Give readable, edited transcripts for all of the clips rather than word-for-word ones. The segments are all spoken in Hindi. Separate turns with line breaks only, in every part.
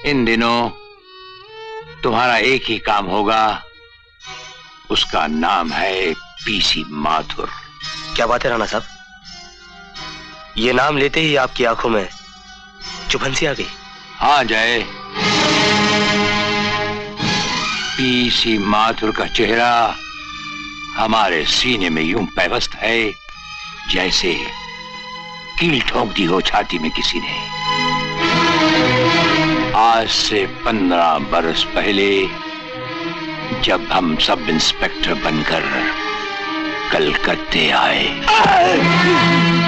इन दिनों तुम्हारा एक ही काम होगा, उसका नाम है पीसी माथुर।
क्या बात है राणा साहब, ये नाम लेते ही आपकी आंखों में चुभन सी आ गई।
हाँ जय, पीसी माथुर का चेहरा हमारे सीने में यूं पैवस्त है जैसे कील ठोक दी हो छाती में किसी ने। आज से 15 बरस पहले जब हम सब इंस्पेक्टर बनकर कलकत्ते आए।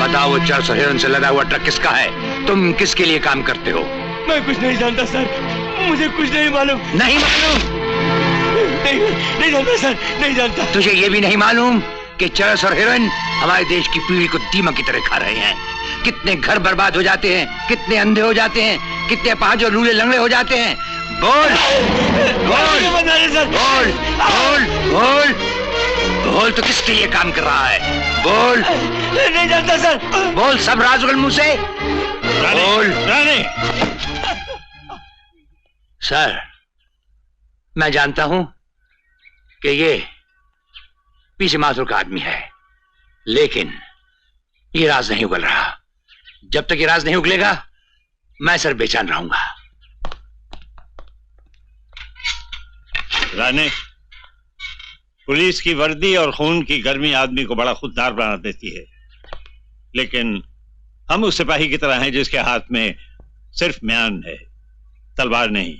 बताओ, वो 400 हेरोइन से लदा हुआ ट्रक किसका है? तुम किसके लिए काम करते हो?
मैं कुछ नहीं जानता सर, मुझे कुछ नहीं मालूम।
नहीं मालूम?
नहीं जानता सर, नहीं जानता।
तुझे ये भी नहीं मालूम कि चरस और हेरोइन हमारे देश की पीढ़ी को दीमक की तरह खा रहे हैं? कितने घर बर्बाद हो जाते हैं, कितने अंधे हो जाते हैं, कितने अपाहिज और लूले लंगड़े हो जाते हैं। बोल बोल बोल बोल बोल बोल, तो किसके लिए काम कर रहा है? बोल।
नहीं जानता सर।
बोल, सब राज उगल मुंह से बोल। सर, मैं जानता हूं कि ये पीसी माथुर का आदमी है, लेकिन ये राज नहीं उगल रहा। जब तक ये राज नहीं उगलेगा मैं सर बेचैन रहूंगा।
राणे, पुलिस की वर्दी और खून की गर्मी आदमी को बड़ा खुददार बना देती है, लेकिन हम उस सिपाही की तरह हैं जिसके हाथ में सिर्फ म्यान है, तलवार नहीं।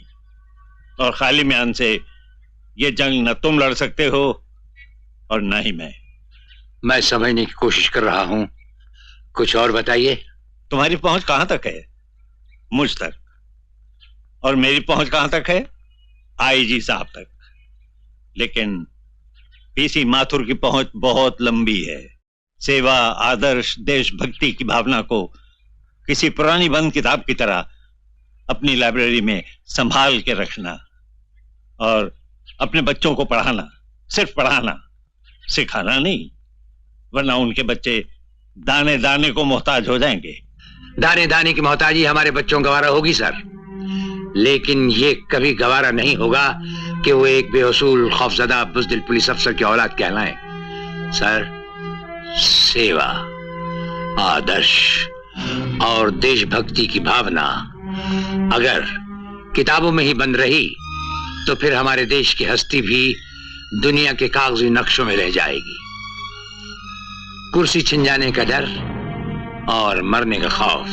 और खाली म्यान से ये जंग न तुम लड़ सकते हो और न ही मैं
समझने की कोशिश कर रहा हूं, कुछ और बताइए।
तुम्हारी पहुंच कहां तक है? मुझ तक। और मेरी पहुंच कहां तक है? आईजी साहब तक। लेकिन पीसी माथुर की पहुंच बहुत लंबी है। सेवा, आदर्श, देशभक्ति की भावना को किसी पुरानी बंद किताब की तरह अपनी लाइब्रेरी में संभाल के रखना और अपने बच्चों को पढ़ाना, सिर्फ पढ़ाना, सिखाना नहीं, वरना उनके बच्चे दाने दाने को मोहताज हो जाएंगे।
दाने दाने की मोहताजी हमारे बच्चों गवारा होगी सर, लेकिन ये कभी गवारा नहीं होगा कि वो एक बेअसूल, खौफजदा, बुज़दिल पुलिस अफसर की औलाद कहलाएं। सर, सेवा, आदर्श और देशभक्ति की भावना अगर किताबों में ही बंद रही तो फिर हमारे देश की हस्ती भी दुनिया के कागजी नक्शों में रह जाएगी। कुर्सी छिन जाने का डर और मरने का खौफ,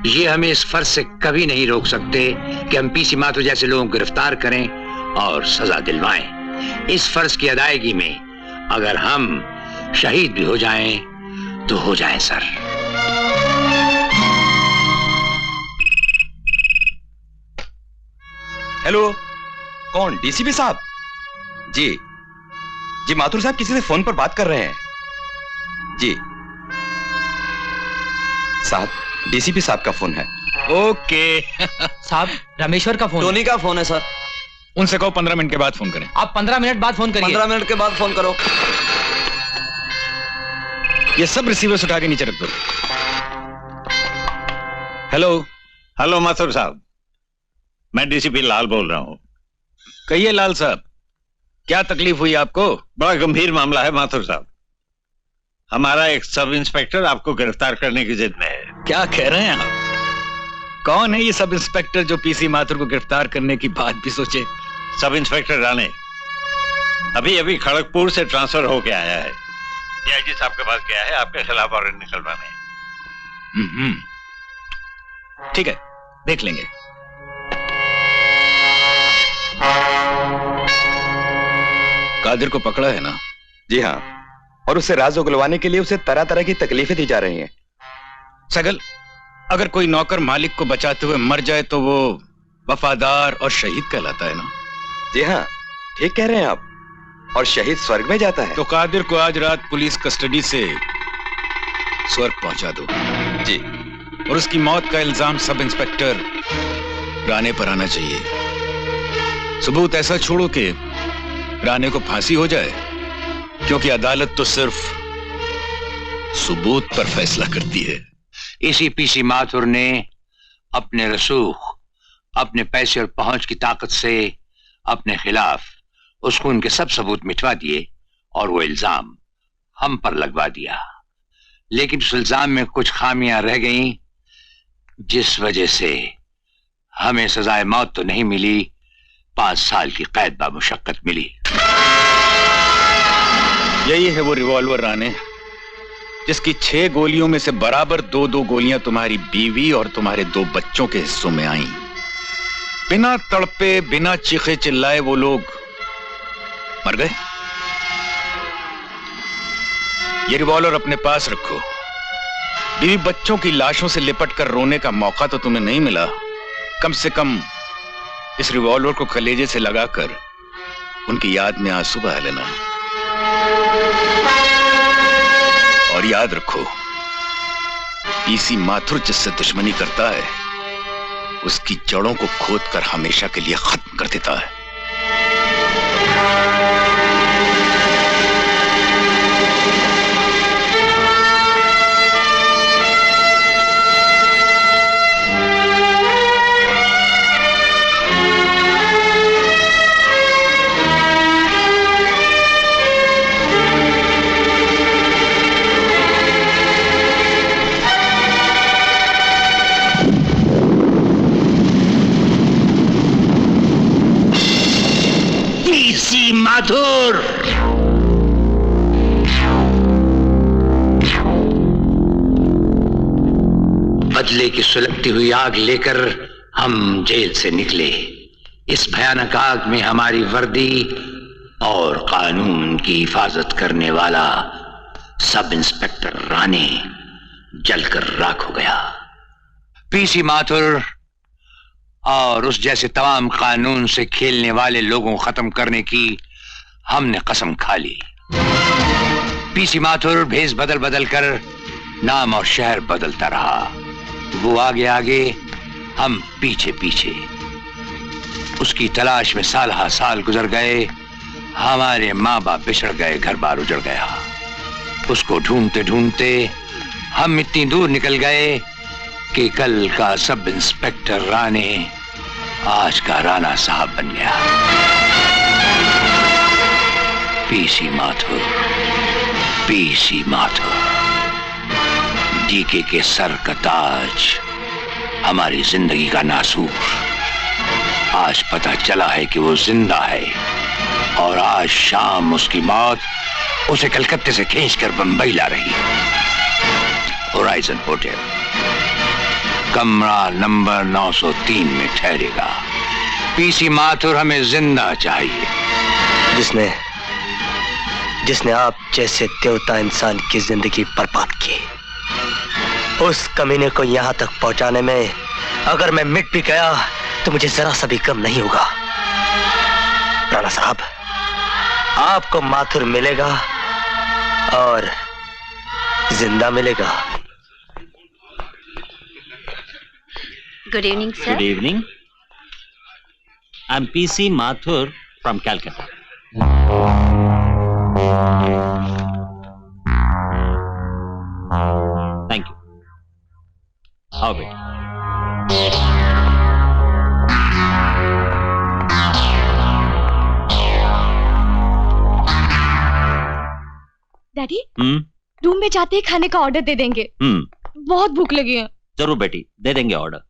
ये हमें इस फर्ज से कभी नहीं रोक सकते कि हम पीसी माथुर जैसे लोगों को गिरफ्तार करें और सजा दिलवाएं। इस फर्ज की अदायगी में अगर हम शहीद भी हो जाएं तो हो जाएं सर।
हेलो, कौन? डीसीपी साहब? जी जी, माथुर साहब किसी से फोन पर बात कर रहे हैं। जी साहब, डीसीपी साहब का फोन है।
ओके।
साहब, रामेश्वर का फोन।
टोनी का फोन है सर।
उनसे कहो 15 मिनट के बाद फोन करें।
आप 15 मिनट बाद फोन करिए।
15 मिनट के बाद फोन करो।
ये सब रिसीवर्स उठा के नीचे रख दो। हेलो।
हेलो माथुर साहब, मैं डीसीपी लाल बोल रहा हूं।
कहिए लाल साहब, क्या तकलीफ हुई आपको?
बड़ा गंभीर मामला है माथुर साहब। हमारा एक सब इंस्पेक्टर आपको गिरफ्तार करने की जिद में है।
क्या कह रहे हैं आप? कौन है ये सब इंस्पेक्टर जो पीसी माथुर को गिरफ्तार करने की बात भी सोचे?
सब इंस्पेक्टर राणे अभी अभी खड़गपुर से ट्रांसफर होके आया है। डीआईजी साहब के पास गया है आपके खिलाफ वारंट निकलवाने।
ठीक है, देख लेंगे। कादिर को पकड़ा है ना?
जी हाँ, और उसे राज उगलवाने के लिए उसे तरह तरह की तकलीफें दी जा रही हैं।
सगल, अगर कोई नौकर मालिक को बचाते हुए मर जाए तो वो वफादार और शहीद कहलाता है ना?
जी हाँ, ठीक कह रहे हैं आप। और शहीद स्वर्ग में जाता है।
तो कादिर को आज रात पुलिस कस्टडी से स्वर्ग पहुंचा दो।
जी।
और उसकी मौत का इल्जाम सब इंस्पेक्टर राणे पर आना चाहिए। सबूत ऐसा छोड़ो कि राणे को फांसी हो जाए, क्योंकि अदालत तो सिर्फ सबूत पर फैसला करती है।
इसी पीसी माथुर ने अपने रसूख अपने पैसे और पहुंच की ताकत से अपने खिलाफ उस खून के सब सबूत मिटवा दिए और वो इल्जाम हम पर लगवा दिया। लेकिन उस इल्जाम में कुछ खामियां रह गईं, जिस वजह से हमें सजाए मौत तो नहीं मिली, 5 साल की कैद बामुशक्कत मिली।
यही है वो रिवॉल्वर राणे, जिसकी 6 गोलियों में से बराबर 2-2 गोलियां तुम्हारी बीवी और तुम्हारे 2 बच्चों के हिस्सों में आईं। बिना तड़पे, बिना चीखे चिल्लाए वो लोग मर गए। ये रिवॉल्वर अपने पास रखो। बीवी बच्चों की लाशों से लिपट कर रोने का मौका तो तुम्हें नहीं मिला, कम से कम इस रिवॉल्वर को कलेजे से लगाकर उनकी याद में आंसू बहा लेना। और याद रखो, पीसी माथुर जिससे दुश्मनी करता है उसकी जड़ों को खोदकर हमेशा के लिए खत्म कर देता है।
पीसी माथुर, बदले की सुलगती हुई आग लेकर हम जेल से निकले। इस भयानक आग में हमारी वर्दी और कानून की हिफाजत करने वाला सब इंस्पेक्टर राणे जलकर राख हो गया। पीसी माथुर और उस जैसे तमाम कानून से खेलने वाले लोगों को खत्म करने की हमने कसम खा ली। पीसी माथुर भेष बदल बदल कर नाम और शहर बदलता रहा। वो आगे आगे, हम पीछे पीछे। उसकी तलाश में साल हा साल गुजर गए। हमारे माँ बाप बिछड़ गए, घर बार उजड़ गया। उसको ढूंढते ढूंढते हम इतनी दूर निकल गए कि कल का सब इंस्पेक्टर राणे आज का राणा साहब बन गया। PC Mathur, PC Mathur, DK के सर का ताज, हमारी जिंदगी का नासूर। आज पता चला है कि वो जिंदा है और आज शाम उसकी मौत उसे कलकत्ते से खींचकर बंबई ला रही है। होराइजन होटल, कमरा नंबर 903 में ठहरेगा। पीसी माथुर हमें जिंदा चाहिए।
जिसने आप जैसे देवता इंसान की जिंदगी बर्बाद की, उस कमीने को यहां तक पहुंचाने में अगर मैं मिट भी गया तो मुझे जरा सा भी कम नहीं होगा। राणा साहब, आपको माथुर मिलेगा और जिंदा मिलेगा।
Good evening, sir.
Good evening. I'm PC Mathur from Calcutta. Thank you. How bit?
Daddy, room में जाते ही खाने का ऑर्डर दे देंगे। बहुत भूख लगी है।
जरूर बेटी, दे देंगे ऑर्डर।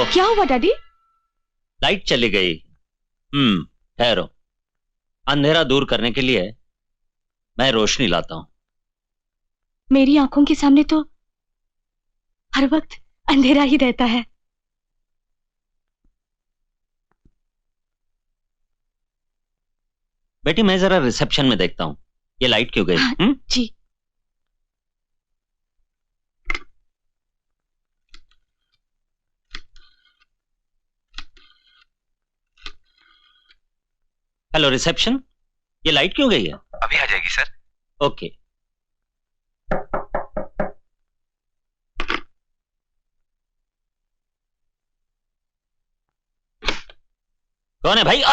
क्या हुआ डैडी?
लाइट चली गई। ठहरो, अंधेरा दूर करने के लिए मैं रोशनी लाता हूं।
मेरी आंखों के सामने तो हर वक्त अंधेरा ही रहता है।
बेटी, मैं जरा रिसेप्शन में देखता हूं, ये लाइट क्यों गई?
जी।
हेलो रिसेप्शन, ये लाइट क्यों गई है?
अभी आ जाएगी सर।
ओके। कौन है भाई?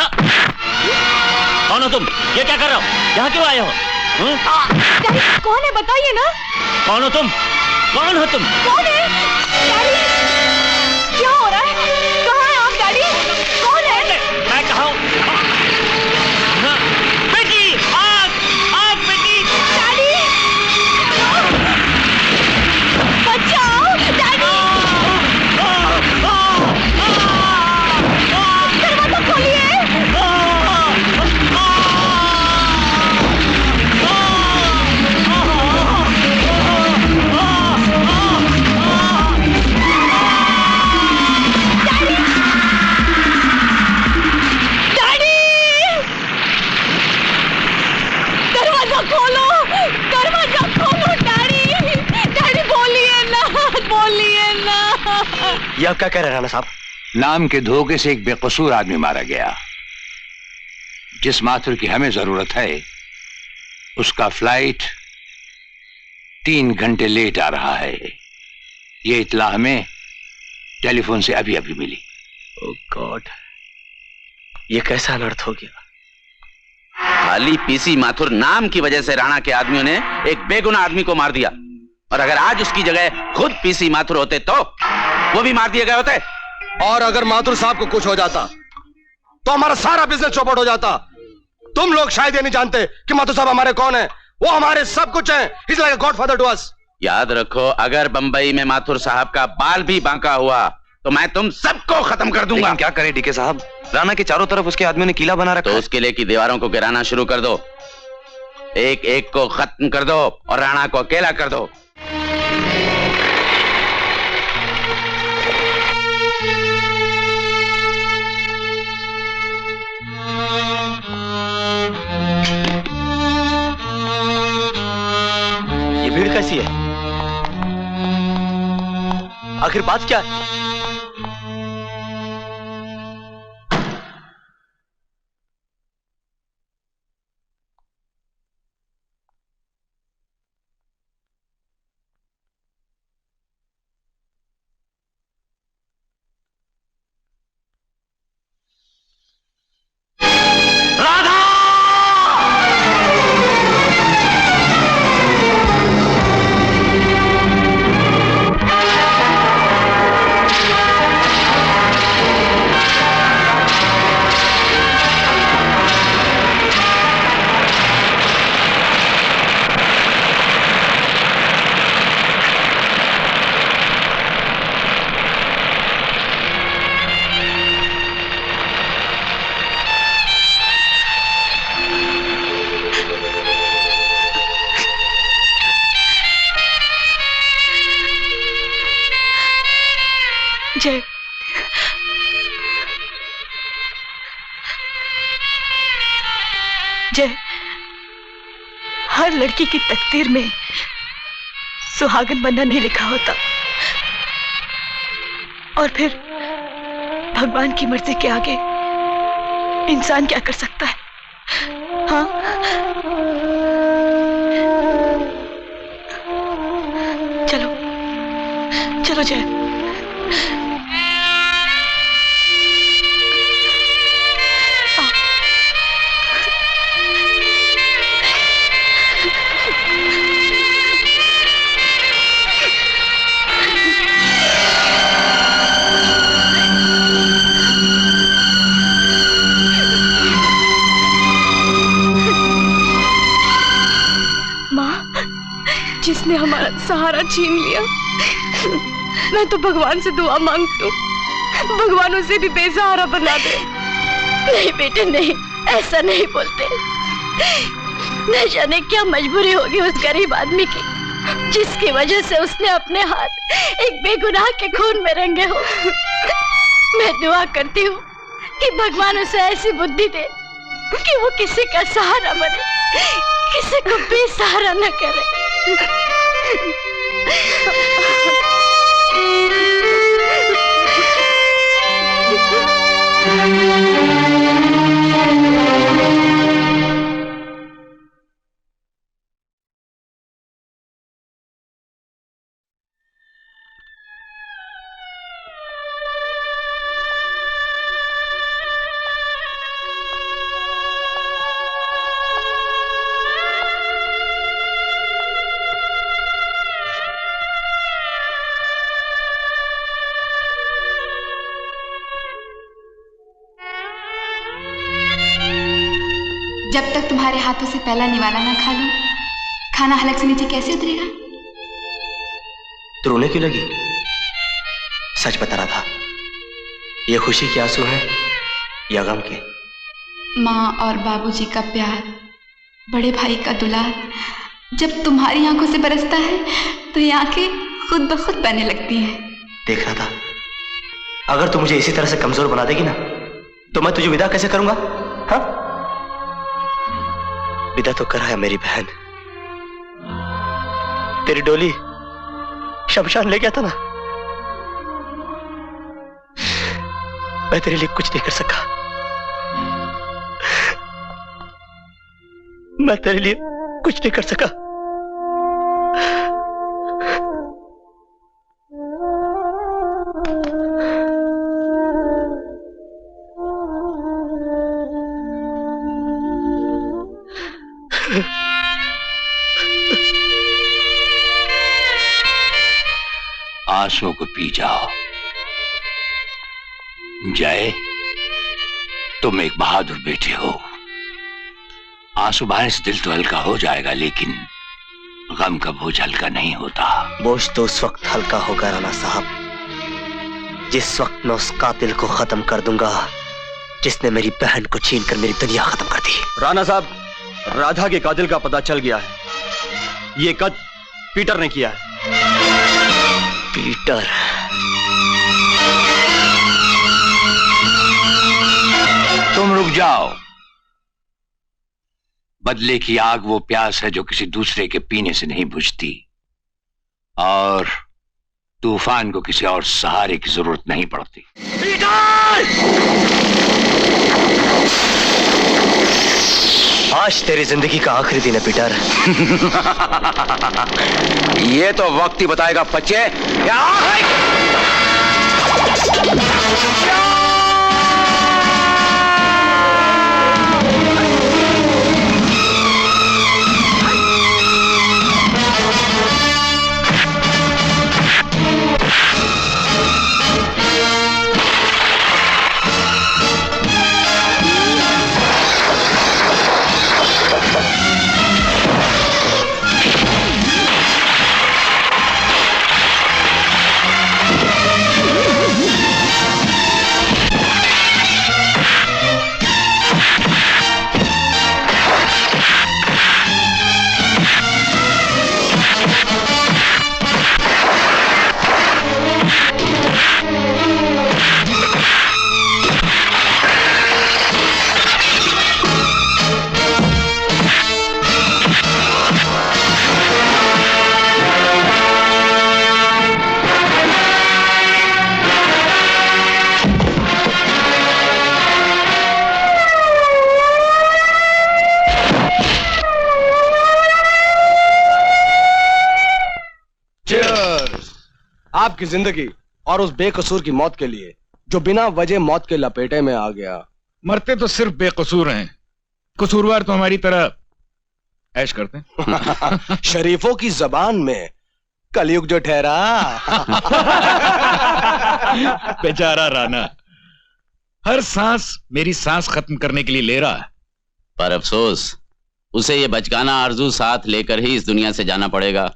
कौन हो तुम? ये क्या कर रहे हो? यहाँ क्यों आए हो?
डैडी कौन है बताइए ना।
कौन हो तुम? कौन हो तुम?
कौन है डैडी? क्या हो रहा है? कहाँ है आप डैडी? कौन है?
मैं कहा हूँ? बेटी, आग! आग बेटी!
डैडी बचाओ डैडी! दरवाजा खोलिए! खोलो, दरवाजा खोलो डैडी! डैडी बोलिए ना, बोलिए ना।
ये आप क्या कह रहे हैं राणा साहब?
नाम के धोखे से एक बेकसूर आदमी मारा गया। जिस माथुर की हमें जरूरत है उसका फ्लाइट 3 घंटे लेट आ रहा है। ये इत्तला हमें टेलीफोन से अभी अभी मिली।
ओह गॉड, ये कैसा अनर्थ हो गया?
खाली पीसी माथुर नाम की वजह से राणा के आदमियों ने एक बेगुनाह आदमी को मार दिया, और अगर आज उसकी जगह खुद पीसी माथुर होते तो वो भी मार दिए गए होते।
और अगर माथुर साहब को कुछ हो जाता तो हमारा सारा बिजनेस चौपट हो जाता। तुम लोग शायद ये नहीं जानते कि माथुर साहब हमारे कौन है। वो हमारे सब कुछ है। He's like a godfather to us।
याद रखो, अगर बंबई में माथुर साहब का बाल भी बांका हुआ तो मैं तुम सबको खत्म कर दूंगा।
लेकिन क्या करें डीके साहब, राणा के चारों तरफ उसके आदमियों ने किला बना रखा
तो
है।
उस किले की दीवारों को गिराना शुरू कर दो, एक एक को खत्म कर दो और राणा को अकेला कर दो।
ये भीड़ कैसी है? आखिर बात क्या है?
जय, जय, हर लड़की की तकदीर में सुहागन बनना नहीं लिखा होता, और फिर भगवान की मर्जी के आगे इंसान क्या कर सकता है? हाँ, चलो चलो जय। जिसने हमारा सहारा छीन लिया, मैं तो भगवान से दुआ मांगती हूँ, भगवान उसे भी बेसहारा बना दे। नहीं बेटे नहीं, ऐसा नहीं बोलते। न जाने क्या मजबूरी होगी उस गरीब आदमी की, जिसकी वजह से उसने अपने हाथ एक बेगुनाह के खून में रंगे हो। मैं दुआ करती हूँ कि भगवान उसे ऐसी बुद्धि दे कि वो किसी का सहारा बने, किसी को बेसहारा न करे।
जब तक तुम्हारे हाथों से पहला निवाला ना खा लूं, खाना हलक से नीचे कैसे उतरेगा?
तू रोने क्यों लगी? सच बता रहा था, ये खुशी के आंसू हैं या गम के?
माँ और बाबूजी का प्यार, बड़े भाई का दुलार जब तुम्हारी आंखों से बरसता है तो ये आंखें खुद ब खुद बहने लगती हैं।
देख रहा था, अगर तू मुझे इसी तरह से कमजोर बना देगी ना तो मैं तुझे विदा कैसे करूंगा? हाँ, विदा तो करा है मेरी बहन। तेरी डोली शमशान ले गया था ना, मैं तेरे लिए कुछ नहीं कर सका। मैं तेरे लिए कुछ नहीं कर सका।
आंसुओं को पी जाओ। जय, तुम एक बहादुर बेटे हो। आंसू बहाने से दिल तो हल्का हो जाएगा, लेकिन गम का बोझ हल्का नहीं होता।
बोझ तो उस वक्त हल्का होगा राणा साहब, जिस वक्त मैं उस कातिल को खत्म कर दूंगा जिसने मेरी बहन को छीनकर मेरी दुनिया खत्म कर दी।
राणा साहब, राधा के कातिल का पता चल गया है। ये कद पीटर ने किया है।
पीटर?
तुम रुक जाओ। बदले की आग वो प्यास है जो किसी दूसरे के पीने से नहीं बुझती, और तूफान को किसी और सहारे की जरूरत नहीं पड़ती।
आज तेरी जिंदगी का आखिरी दिन है पीटर।
ये तो वक्त ही बताएगा बच्चे।
आपकी जिंदगी और उस बेकसूर की मौत के लिए जो बिना वजह मौत के लपेटे में आ गया।
मरते तो सिर्फ बेकसूर हैं, कसूरवार तो हमारी तरह ऐश करते हैं।
शरीफों की जबान में कलयुग जो ठहरा।
बेचारा राणा हर सांस मेरी सांस खत्म करने के लिए ले रहा है,
पर अफसोस उसे ये बचकाना आरजू साथ लेकर ही इस दुनिया से जाना पड़ेगा।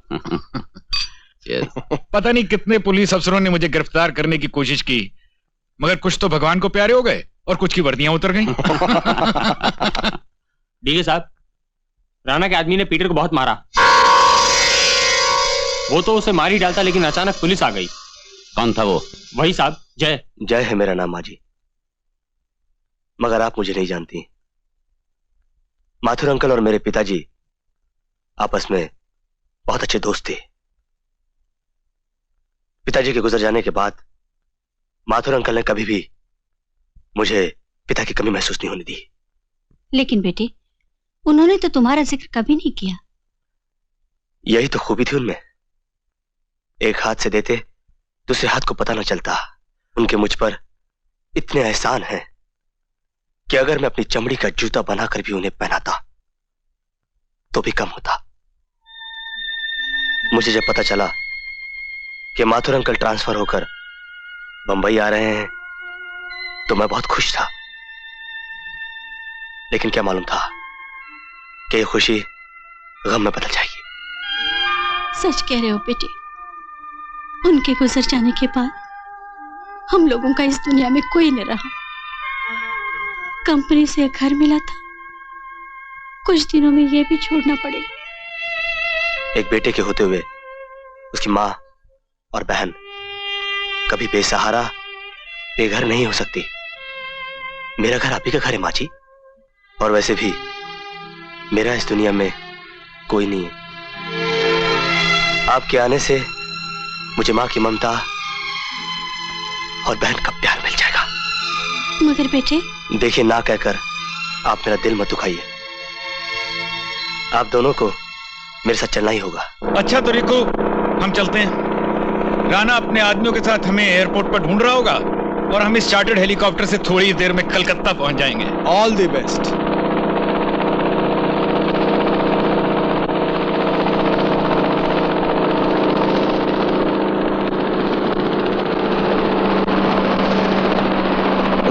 पता नहीं कितने पुलिस अफसरों ने मुझे गिरफ्तार करने की कोशिश की, मगर कुछ तो भगवान को प्यारे हो गए और कुछ की वर्दियां उतर गईं।
डीके साहब, राणा के आदमी ने पीटर को बहुत मारा। वो तो उसे मार ही डालता, लेकिन अचानक पुलिस आ गई।
कौन था वो?
वही साहब, जय।
जय है मेरा नाम माजी, मगर आप मुझे नहीं जानती। माथुर अंकल और मेरे पिताजी आपस में बहुत अच्छे दोस्त थे। पिताजी के गुजर जाने के बाद माथुर अंकल ने कभी भी मुझे पिता की कमी महसूस नहीं होने दी।
लेकिन बेटे, उन्होंने तो तुम्हारा जिक्र कभी नहीं किया।
यही तो खूबी थी उनमें, एक हाथ से देते दूसरे हाथ को पता न चलता। उनके मुझ पर इतने एहसान हैं कि अगर मैं अपनी चमड़ी का जूता बनाकर भी उन्हें पहनाता तो भी कम होता। मुझे जब पता चला कि माथुर अंकल ट्रांसफर होकर बंबई आ रहे हैं तो मैं बहुत खुश था, लेकिन क्या मालूम था कि ये खुशी गम में बदल जाएगी।
सच कह रहे हो बेटे, उनके गुजर जाने के बाद हम लोगों का इस दुनिया में कोई न रहा। कंपनी से एक घर मिला था, कुछ दिनों में ये भी छोड़ना पड़ेगा।
एक बेटे के होते हुए उसकी माँ और बहन कभी बेसहारा बेघर नहीं हो सकती। मेरा घर आप ही का घर है माँ जी, और वैसे भी मेरा इस दुनिया में कोई नहीं है। आपके आने से मुझे माँ की ममता और बहन का प्यार मिल जाएगा।
मगर बेटे,
देखिए, ना कहकर आप मेरा दिल मत दुखाइए। आप दोनों को मेरे साथ चलना ही होगा।
अच्छा तो रिको, हम चलते हैं। राणा अपने आदमियों के साथ हमें एयरपोर्ट पर ढूंढ रहा होगा और हम इस चार्टर्ड हेलीकॉप्टर से थोड़ी देर में कलकत्ता पहुंच जाएंगे।
All the best.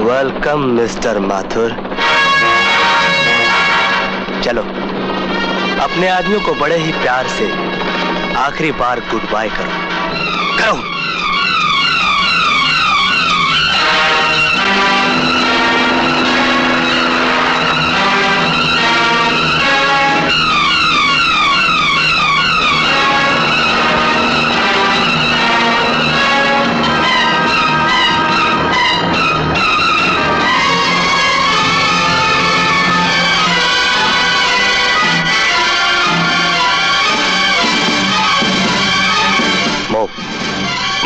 Welcome mister Mathur. चलो, अपने आदमियों को बड़े ही प्यार से आखिरी बार गुड बाय करो। करो।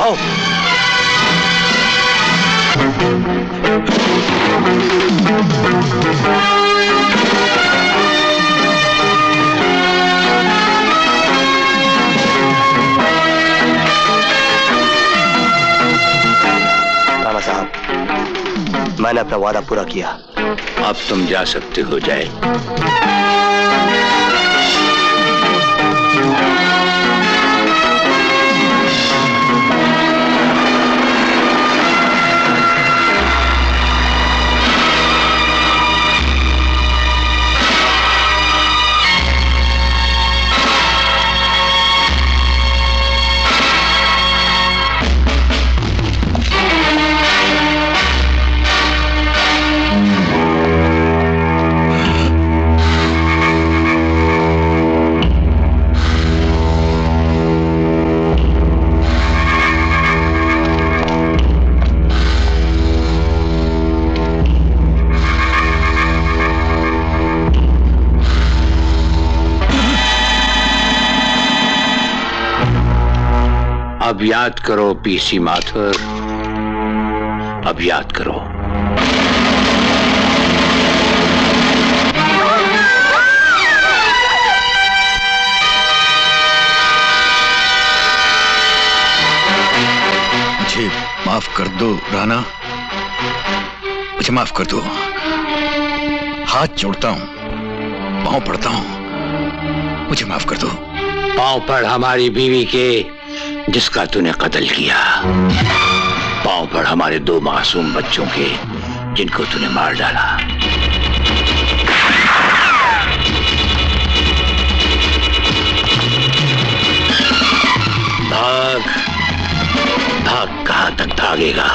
आओ। राणा साहब, मैंने अपना वादा पूरा किया।
अब तुम जा सकते हो। जाए। अब याद करो पीसी माथुर, अब याद करो।
मुझे माफ कर दो राणा, मुझे माफ कर दो। हाथ जोड़ता हूं, पांव पड़ता हूं, मुझे माफ कर दो।
पांव पड़ हमारी बीवी के जिसका तूने कत्ल किया। पांव पड़ हमारे 2 मासूम बच्चों के जिनको तूने मार डाला। भाग भाग, कहां तक भागेगा?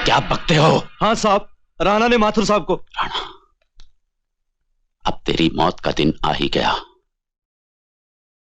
क्या बकते हो?
हाँ साहब, राणा ने माथुर साहब को।
राणा, अब तेरी मौत का दिन आ ही गया।